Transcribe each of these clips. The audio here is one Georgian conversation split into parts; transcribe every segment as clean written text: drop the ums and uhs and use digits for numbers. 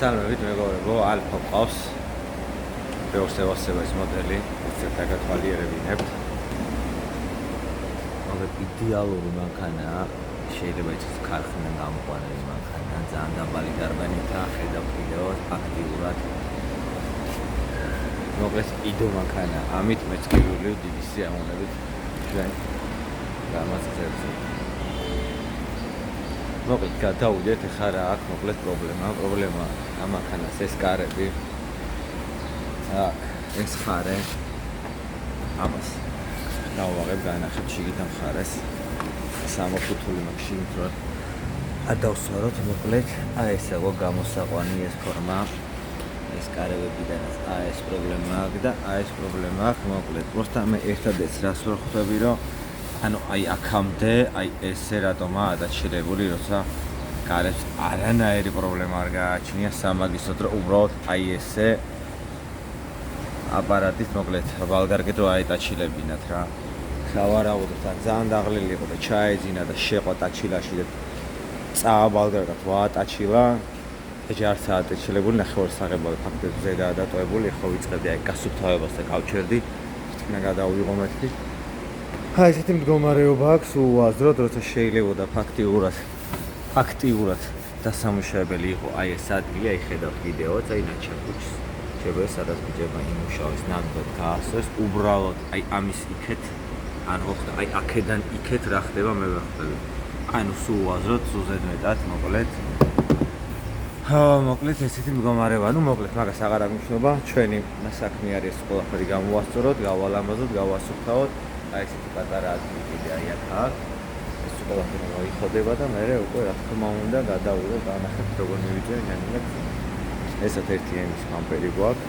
მოგესალმებით მეგობრებო, ალფა ყავს. ბევრსევასება ეს მოდელი, უცებ დაგათვალიერებინებთ. მაგრამ იდეალური მანქანაა, შეიძლება იცის ქარხანა გამოყვანილი მანქანა, ძალიან დაბალი დარბანითაა, ხედავთ ვიდეოს აქტიურად. მოკლედ იდო მანქანა, ამით მეც გიგული დიდი სიამოვნებით ჩვენ გამაწევს. მოკლედ გადავიდეთ, ეხლა რა აქვს მოკლედ პრობლემა ამ მანქანას ეს კარები. ეს ხარე ამას დავაღებ განახებ შიგიდან ხარეს 60 ფუთული მაქვს შიგნით რომ ადავსვაროთ მოკლედ ეს ეგო გამოსაყვანი ეს ფორმა ეს კარებებიდან ეს პრობლემა აქვს და ეს პრობლემა აქვს მოკლედ просто მე ერთადაც რას ვარ ხვდები რომ ანუ აქამდე ესე რატომაა დაჩილებული როცა კარებს არანაირი პრობლემა არ გააჩნია სამაგისოდ რომ უბრალოდ ესე აპარატის მოკლედ ვალგარგეთ რომ აიტაჩილებინათ რა. ხავარაუდოთ ან ძალიან დაღლილი იყო და ჩაეძინა და შეყვა ტაჩილაში და წააბალგარგათ ვაატაჩილა. ეჯარც აატაჩილებული ნახევარ საღებავი ფაქტობრივად ზედაა დატოვებული, ხო ვიწყებდი გასუფთავებას და გავჩერდი. თქმა გადავიღო მეთქი. ესეთი მდგომარეობა აქვს უაზროდ, როცა შეიძლებოდა ფაქტიურად დასამუშავებელი იყო ეს ადგილი, ხედავთ ვიდეოც, ნაჩაბუჩს. შეიძლება სადაც ბიჭებმა იმუშაოს ნამდვილად გაასვეს უბრალოდ ამის იქეთ ანუ ხდა აქედან იქეთ რა ხდება მე ვახტები ანუ სულ უაზროდ სულ ზედმეტად მოკლედ ესეთი მდგომარეობა ანუ მოკლედ მაგას აღარ აქვს მნიშვნელობა ჩვენი საქმე არის ყველაფერი გამოვასწოროთ გავალამაზოთ გავასუფთავოთ ესეთი პატარა ადგილი კიდე აქ აქვს ეს ყველაფერი მოიხოდება და მე უკვე რა თქმა უნდა გადავიდეთ განახებთ როგორ მივიწერე ნამდვილად ესეთ ერთი ემის ამპერი გვაქვს.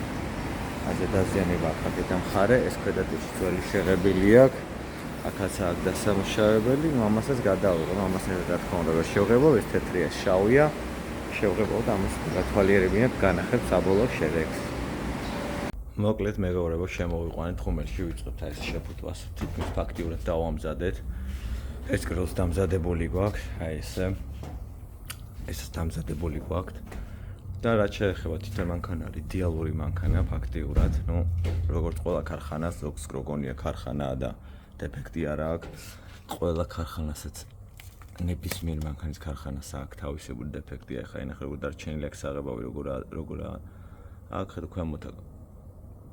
ასე დაზიანება აქედან მხარე, ეს ქვედატიში ძველი შეღებილი აქვს. აქაც აქვს დასამუშავებელი, ამასაც გადავიღო, ამასაც რა თქმა უნდა ვერ შევღებავ, ეს თეთრია, შავია. შევღებავ და ამას გათვალიერებინებ, განახებ საბოლოო შედეგს. მოკლედ მეგობრებო, შემოვიყვანეთ ხუმელში ვიწყებთ ეს შეფუთვას, თითქმის ფაქტიურად დავამზადეთ. ეს გრილს დამზადებული გვაქვს, ეს დამზადებული გვაქვს. და რაც შეეხება თითო მანქანა არის იდეალური მანქანა ფაქტიურად, როგორც ყველა ქარხანას ზოგს გროგონია ქარხანაა და დეფექტი არ აქვს. ყველა ქარხანასაც ნებისმიერ მანქანის ქარხანას აქვს თავისებური დეფექტი, ახლა ინახება დარჩენილი აქვს საღებავი როგორ აქ ხედავ ქვემოთ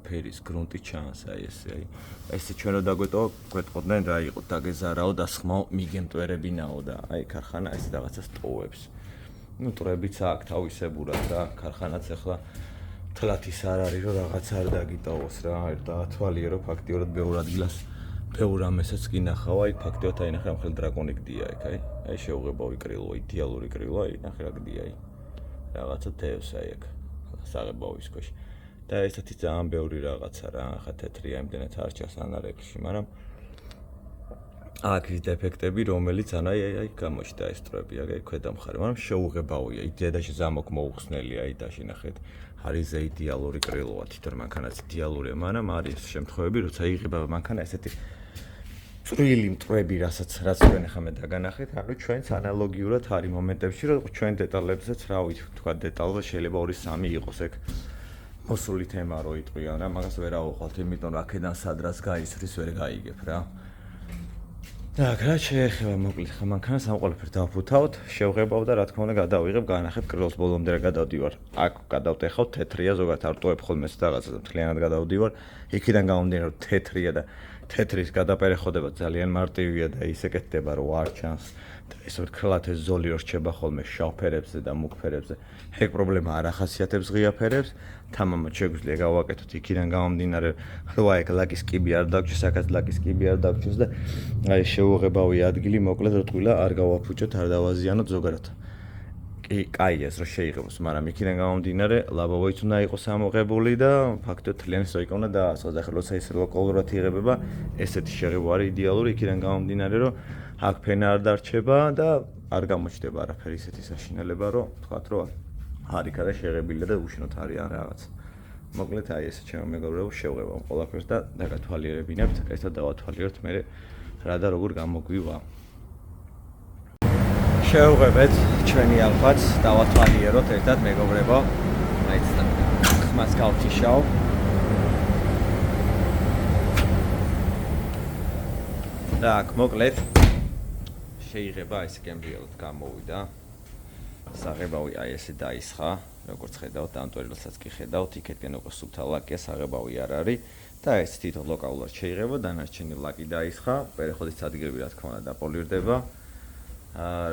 ფერის გრუნტი ჩანს ესე ჩვენ რო დაგვეტყოდნენ რა იყო დაგეზარაო და სხმაო მიგემტვერებინაო და ქარხანა ეს რაღაცას ტოვებს. ტრებიც აქვს თავისებურად და ქარხანაც ახლა თლათ ის არ არის რომ რაღაც არ დაგიტოვოს რა დაათვალიერო ფაქტიურად ბევრ ადგილას ბევრ ამესაც კი ნახავ ფაქტიურად ნახე მხოლოდ დრაკონი გდია შევღებავი კრილო იდეალური კრილო ნახე რა გდია რაღაცა თევს აქ საღებავის ქვეშ და ესეთი ძალიან ბევრი რაღაცა რა ხა თეთრია იმდენად არ ჩანს ანარეკლში მაგრამ აქ ის დეფექტები რომელიც გამოჩნდა ეს ტრები ქვედა მხარე მაგრამ შეუღებავია იდეაში ზამოკ მოუხსნელია დაში ნახეთ არის ზე იდეალური კრილოა თვითონ მანქანაც იდეალურია მაგრამ არის შემთხვევები როცა იღება მანქანა ესეთი წვრილი მტრები რაც ჩვენ ახლა მე დაგანახეთ ანუ ჩვენც ანალოგიურად არის მომენტებში რომ ჩვენ დეტალებზეც რა ვთქვა დეტალზე შეიძლება 2-3 იყოს ეგ მოსული თემა რო იტყვიან რა მაგას ვერ ავუყავთ იმიტომ რომ აქედან სადრას გაისვრის ვერ გაიგებ რა რა შეეხება მოკლედ ხა მანქანას ამ ყველაფერს დავფუთავთ, შევღებავ და რა თქმა უნდა გადავიღებ, განახებ კრილოს ბოლომდე რა გადავდივარ. აქ გადავტეხავ თეთრია, ზოგადად არ ტოვებ ხოლმე რაღაცას მთლიანად გადავდივარ. იქიდან გამომდინარე რომ თეთრია და თეთრის გადაპერეხოდება ძალიან მარტივია და ის ეკეთდება რომ არ ჩანს. და ისე ვთქვათ ეს ზოლი რო რჩება ხოლმე შავ ფერებზე და მუქ ფერებზე. ეგ პრობლემა არ ახასიათებს ღია ფერებს. თამამად შეგვიძლია გავაკეთოთ იქიდან გამომდინარე რომ ეგ ლაკის კიბი არ დაგჭირს, აქაც ლაკის კიბი არ დაგჭირს და შეუღებავი ადგილი მოკლედ რო ტყილა არ გავაფუჭოთ, არ დავაზიანოთ ზოგადად. კი, კაია ეს რო შეიღებოს, მაგრამ იქიდან გამომდინარე ლაბავოიც უნდა იყოს ამოღებული და ფაქტობრივად თლიანი სოიკა უნდა დაასხოს. ახლა როცა ეს ლოკალურად იღებება, ესეთი შეღება არის იდეალური, იქიდან გამომდინარე რომ აქ ფენა არ დარჩება და არ გამოჩნდება არაფერი ისეთი საშინელება, რომ თქვათ რომ არის კარა შეღებილი და უშნოთ არის რაღაც. მოკლედ ესე ჩემო მეგობრებო შევღებავ ყველაფერს და დაგათვალიერებინებთ, ესა დავათვალიეროთ მე რა და როგორ გამოგვივა. შევღებეთ ჩვენი ალფაც, დავათვალიეროთ ერთად მეგობრებო. მაინც და ხმას გავთიშავ. Так, მოკლედ შეიძლება ეს გემრიელად გამოვიდა. საღებავი აი ესე დაისხა, როგორც ხედავთ, დამტვერილსაც კი ხედავთ, იქეთკენ უკვე სუფთა ლაკია, საღებავი არ არის და ეს თვითონ ლოკალურად შეიძლება, დანარჩენი ლაკი დაისხა, პერეხოდის ადგილები რა თქმა უნდა დაპოლირდება.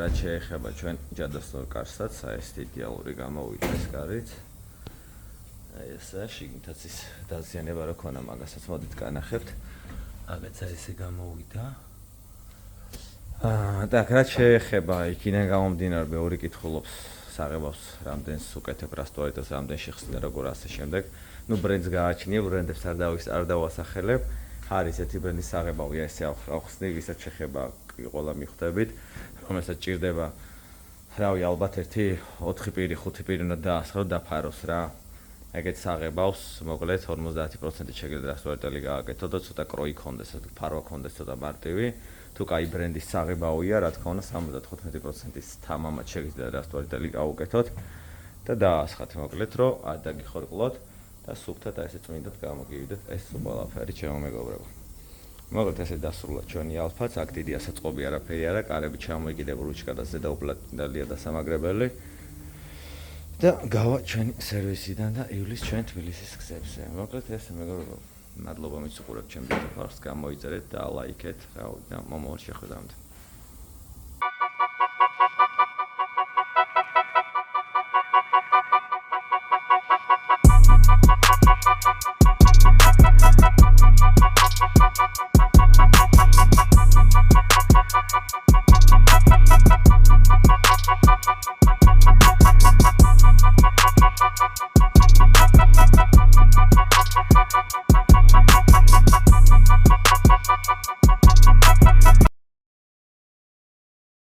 რაც შეეხება ჩვენ ჯადოსნურ კარსაც, აი ეს იდეალური გამოვიდა ეს კარიც. აი ესე შიგნითაც ის დაზიანება რა ქონა, მაგასაც მოდით განახებთ. აგეც ესე გამოვიდა. Так, რაც შეეხება იქიდან გამომდინარე მეორე კითხულობს საღებავს რამდენს უკეთებ რა სტუალიტოს რამდენ შეხსნა როგორ ასე შემდეგ. ნუ ბრენდს გააჩნია, ბრენდებს არ დავასახელებ. არის ერთი ბრენდის საღებავი ესე ახსნი, ვისაც შეხება ყველა მიხვდებით, რომელსაც ჭირდება რავი ალბათ ერთი 4 პირი, 5 პირი უნდა დაასხრო დაფაროს რა. ეგეთ საღებავს მოკლედ 50% შეგიძლია სტუალიტელი გააკეთო და ცოტა კროი ქონდეს, ფარვა ქონდეს ცოტა მარტივი. თუ კაი ბრენდის საღებავია, რა თქმა უნდა 75%-ის თამამად შეგიძლია რა სტუალიტელი გაუკეთოთ და დაასხათ მოკლედ, რომ არ დაგიხორკლოთ და სუფთად ესე წმინდად გამოგივიდეთ ეს ყველაფერი ჩემო მეგობრებო. მოკლედ ესე დასრულა ჩვენი ალფაც, აქ დიდი ასაწყობი არაფერი არა, კარები ჩამოიგიდება რუჩკა და ზედაუპლატინდალია და სამაგრებელი. და გავა ჩვენი სერვისიდან და ივლის ჩვენ თბილისის გზებზე. მოკლედ ესე მეგობრებო, მადლობა მის უყურებთ ჩემს ვიდეოს, გამოიწერეთ და ლაიქეთ, და მომავალ შეხვედრამდე.